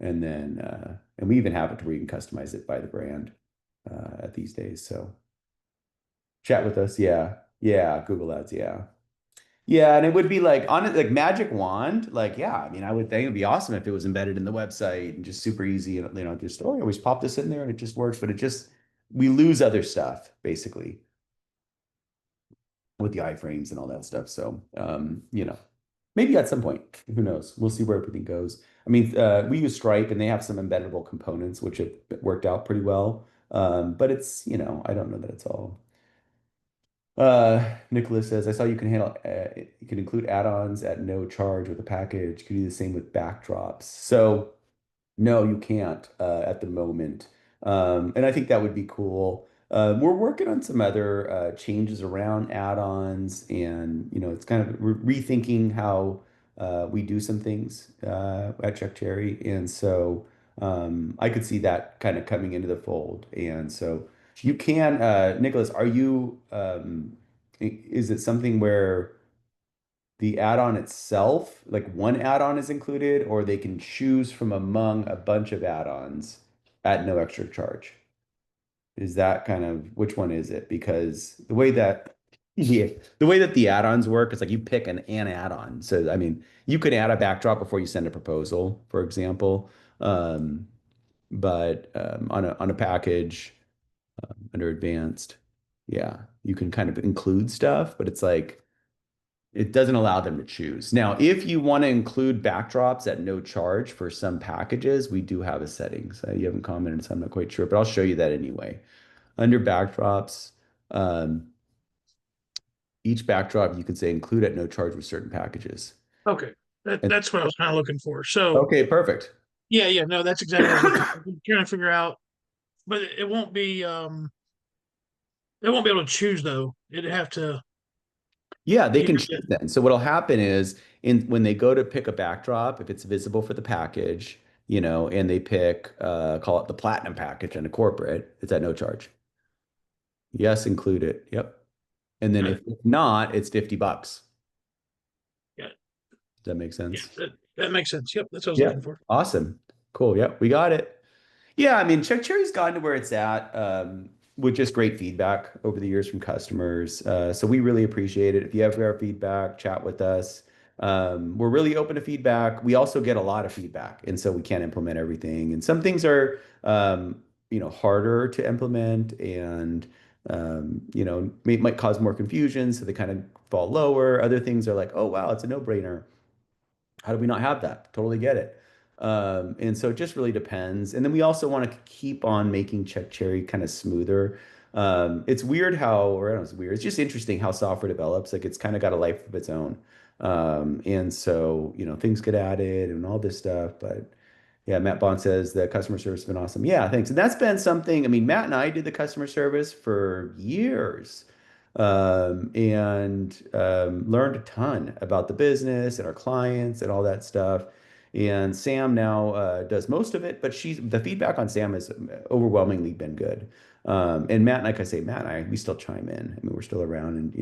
and we even have it to where you can customize it by the brand at these days. So chat with us. Yeah. Yeah. Google Ads. Yeah. Yeah, and it would be like on it like magic wand. Like, yeah, I mean, I would think it'd be awesome if it was embedded in the website and just super easy. And just I always pop this in there and it just works. But we lose other stuff basically with the iframes and all that stuff. So, maybe at some point, who knows? We'll see where everything goes. I mean, we use Stripe and they have some embeddable components which have worked out pretty well. But it's, I don't know that it's all. Nicholas says, I saw you can include add-ons at no charge with a package. You can do the same with backdrops. So no, you can't at the moment. And I think that would be cool. We're working on some other changes around add-ons and, it's kind of rethinking how we do some things at Chuck Cherry. And so I could see that kind of coming into the fold. And so you can, Nicholas, is it something where the add-on itself, like one add-on is included, or they can choose from among a bunch of add-ons at no extra charge? Is that kind of which one is it? Because yeah, the way that the add-ons work, it's like you pick an add-on. So I mean, you could add a backdrop before you send a proposal, for example. But on a package under advanced, yeah, you can kind of include stuff, but it's like it doesn't allow them to choose. Now, if you want to include backdrops at no charge for some packages, we do have a setting. So you haven't commented, so I'm not quite sure, but I'll show you that anyway. Under backdrops, um, each backdrop you can say include at no charge with certain packages. Okay, And- that's what I was kind of looking for. So Okay, perfect. yeah, no, that's exactly what I was looking for. I'm trying to figure out, but it won't be they won't be able to choose though. It'd have to. Yeah, they can Yeah. choose then. So what'll happen is when they go to pick a backdrop, if it's visible for the package, and they pick call it the platinum package and a corporate, it's at no charge. Yes, include it. Yep. And then if not, it's $50. Yeah. Does that make sense? Yeah, that makes sense. Yep, that's what I was Yeah. looking for. Awesome. Cool. Yep, we got it. Yeah, I mean, Chuck Cherry's gotten to where it's at with just great feedback over the years from customers. So we really appreciate it. If you have our feedback, chat with us. We're really open to feedback. We also get a lot of feedback, and so we can't implement everything. And some things are, harder to implement, and might cause more confusion, so they kind of fall lower. Other things are like, oh wow, it's a no-brainer. How do we not have that? Totally get it. And so it just really depends. And then we also want to keep on making Check Cherry kind of smoother. It's weird or I don't know, it's weird. It's just interesting how software develops. Like it's kind of got a life of its own. And so, things get added and all this stuff. But yeah, Matt Bond says the customer service has been awesome. Yeah, thanks. And that's been something, I mean, Matt and I did the customer service for years and learned a ton about the business and our clients and all that stuff. And Sam now does most of it, but the feedback on Sam has overwhelmingly been good. And Matt, like I say, Matt and I, we still chime in. I mean, we're still around and,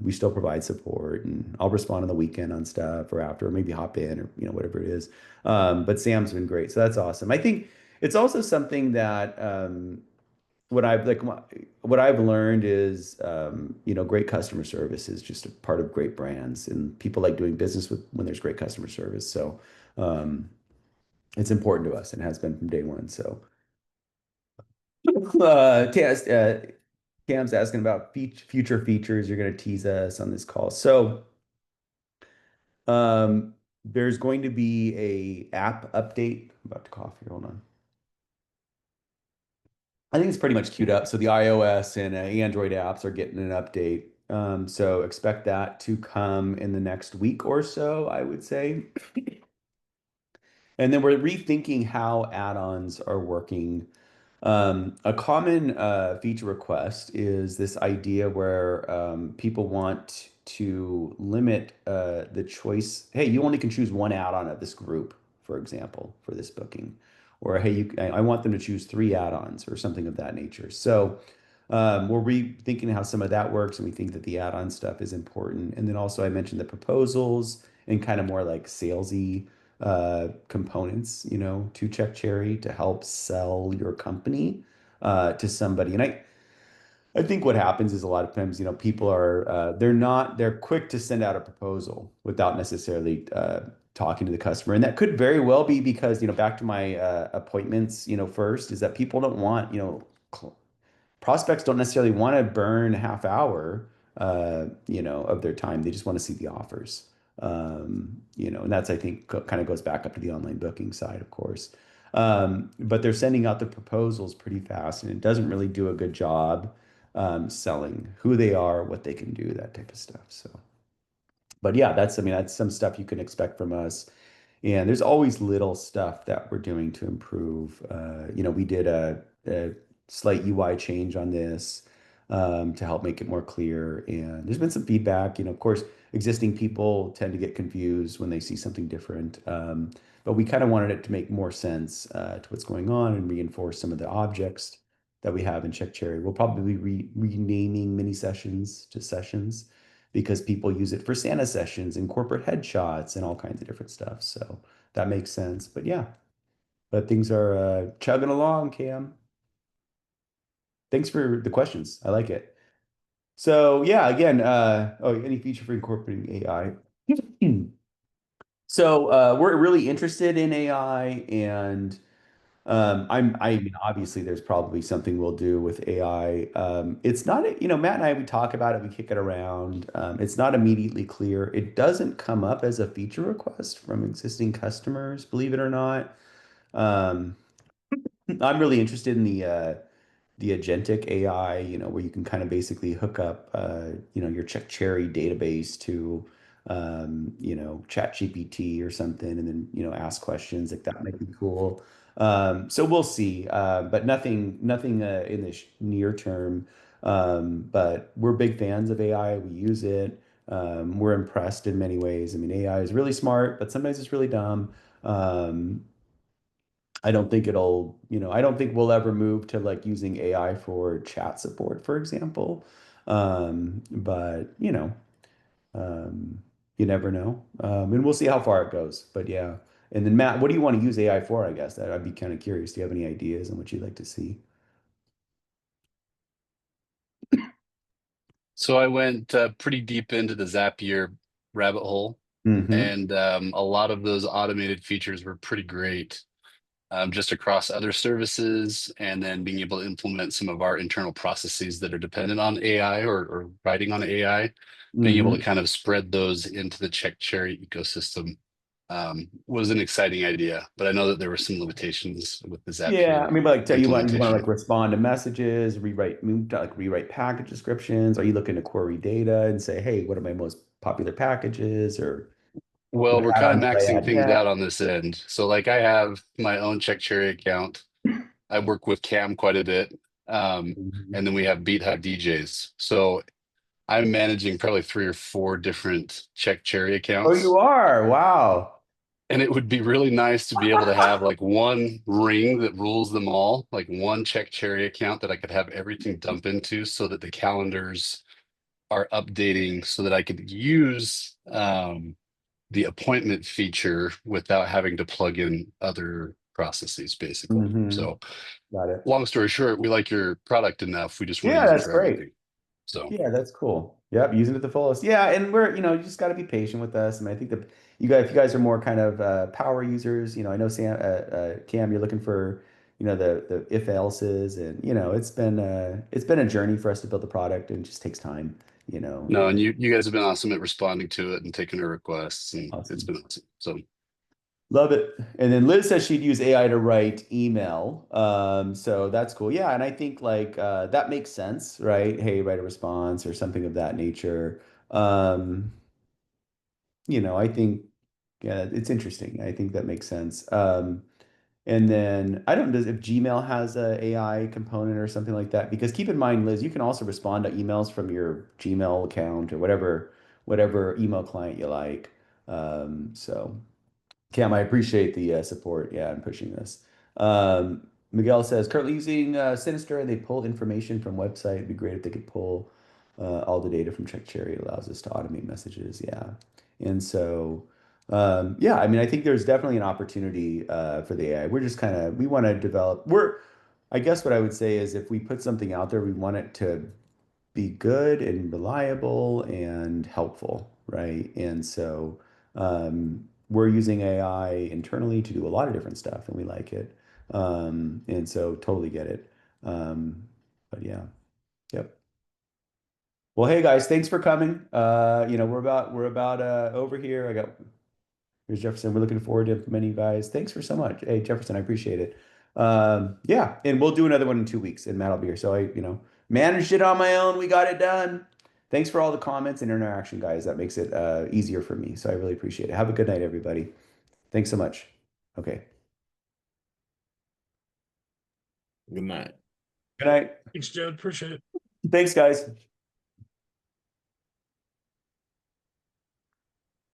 we still provide support and I'll respond on the weekend on stuff or after, or maybe hop in or, whatever it is. But Sam's been great. So that's awesome. I think, it's also something that what I've learned is great customer service is just a part of great brands, and people like doing business with when there's great customer service. So it's important to us and has been from day one. So Cam's asking about future features. You're going to tease us on this call. So there's going to be a app update. I'm about to cough here. Hold on. I think it's pretty much queued up. So the iOS and Android apps are getting an update. So expect that to come in the next week or so, I would say. And then we're rethinking how add-ons are working. A common feature request is this idea where people want to limit the choice. Hey, you only can choose one add-on of this group, for example, for this booking. Or hey, I want them to choose 3 add-ons or something of that nature. So we're rethinking how some of that works, and we think that the add-on stuff is important. And then also I mentioned the proposals and kind of more like salesy components, to Check Cherry to help sell your company to somebody. And I think what happens is a lot of times, people are they're quick to send out a proposal without necessarily talking to the customer. And that could very well be because, back to my appointments, first is that people don't want, prospects don't necessarily want to burn half hour, of their time. They just want to see the offers. And that's, I think, kind of goes back up to the online booking side, of course. But they're sending out the proposals pretty fast, and it doesn't really do a good job selling who they are, what they can do, that type of stuff. So, but yeah, that's some stuff you can expect from us. And there's always little stuff that we're doing to improve. We did a slight UI change on this to help make it more clear. And there's been some feedback. Of course, existing people tend to get confused when they see something different. But we kind of wanted it to make more sense to what's going on and reinforce some of the objects that we have in Check Cherry. We'll probably be renaming mini sessions to sessions because people use it for Santa sessions and corporate headshots and all kinds of different stuff. So that makes sense. But yeah, but things are chugging along, Cam. Thanks for the questions. I like it. So yeah, again, any feature for incorporating AI. So we're really interested in AI, and I mean, obviously, there's probably something we'll do with AI. It's not, Matt and I, we talk about it, we kick it around. It's not immediately clear. It doesn't come up as a feature request from existing customers, believe it or not. Um, I'm really interested in the agentic AI, where you can kind of basically hook up, your Check Cherry database to, ChatGPT or something, and then, ask questions like that might be cool. So we'll see, but nothing in the near term. But we're big fans of AI. We use it. We're impressed in many ways. I mean, AI is really smart, but sometimes it's really dumb. I don't think we'll ever move to like using AI for chat support, for example. But you never know. And we'll see how far it goes. But yeah. And then Matt, what do you want to use AI for? I guess that I'd be kind of curious. Do you have any ideas on what you'd like to see? So I went pretty deep into the Zapier rabbit hole, Mm-hmm. and a lot of those automated features were pretty great, just across other services, and then being able to implement some of our internal processes that are dependent on AI or writing on AI, being able Mm-hmm. to kind of spread those into the Check Cherry ecosystem was an exciting idea. But I know that there were some limitations with the Yeah, I Zapier mean, but like, tell you what, you want to like implementation. respond to messages, rewrite package descriptions. Are you looking to query data and say, hey, what are my most popular packages, or Well, what we're kind of add-on should I maxing add things out next? on this end. So like I have my own Check Cherry account. I work with Cam quite a bit. Mhm. And then we have Beat Hub DJs. So I'm managing probably 3 or 4 different Check Cherry Oh, you accounts. are. Wow. And it would be really nice to be able to have like one ring that rules them all, like one Check Cherry account that I could have everything dump into so that the calendars are updating so that I could use the appointment feature without having to plug in other processes, basically. Mhm. So Got it. long story short, we like your product enough. We just want to Yeah, use it that's for great. everything. So Yeah, that's cool. Yep, using it to the fullest. Yeah, and we're, you just got to be patient with us. I mean, I think that if you guys are more kind of power users, I know Sam, Cam, you're looking for, the if else's, and it's been a journey for us to build the product, and it just takes time, no, and and you guys have been awesome at responding to it and taking our requests, and it's awesome. been awesome. So Love it. And then Liz says she'd use AI to write email. So that's cool. Yeah, and I think like that makes sense, right? Hey, write a response or something of that nature. Um, I think yeah, it's interesting. I think that makes sense. And then I don't know if Gmail has a AI component or something like that. Because keep in mind, Liz, you can also respond to emails from your Gmail account or whatever email client you like. So. Cam, I appreciate the support. Yeah, in pushing this. Miguel says currently using Sinister. They pull information from website. It'd be great if they could pull all the data from Check Cherry. It allows us to automate messages. Yeah, and so yeah, I mean, I think there's definitely an opportunity for the AI. We're just we want to develop. I guess what I would say is if we put something out there, we want it to be good and reliable and helpful, right? And so we're using AI internally to do a lot of different stuff, and we like it. And so totally get it. But yeah, yep. Well, hey guys, thanks for coming. We're about over here. Here's Jefferson. We're looking forward to implementing you guys. Thanks for so much. Hey, Jefferson, I appreciate it. Yeah, and we'll do another one in 2 weeks, and Matt will be here. So I managed it on my own. We got it done. Thanks for all the comments and interaction, guys. That makes it easier for me. So I really appreciate it. Have a good night, everybody. Thanks so much. Okay. Good night. Good night. Thanks, Joe. Appreciate it. Thanks, guys.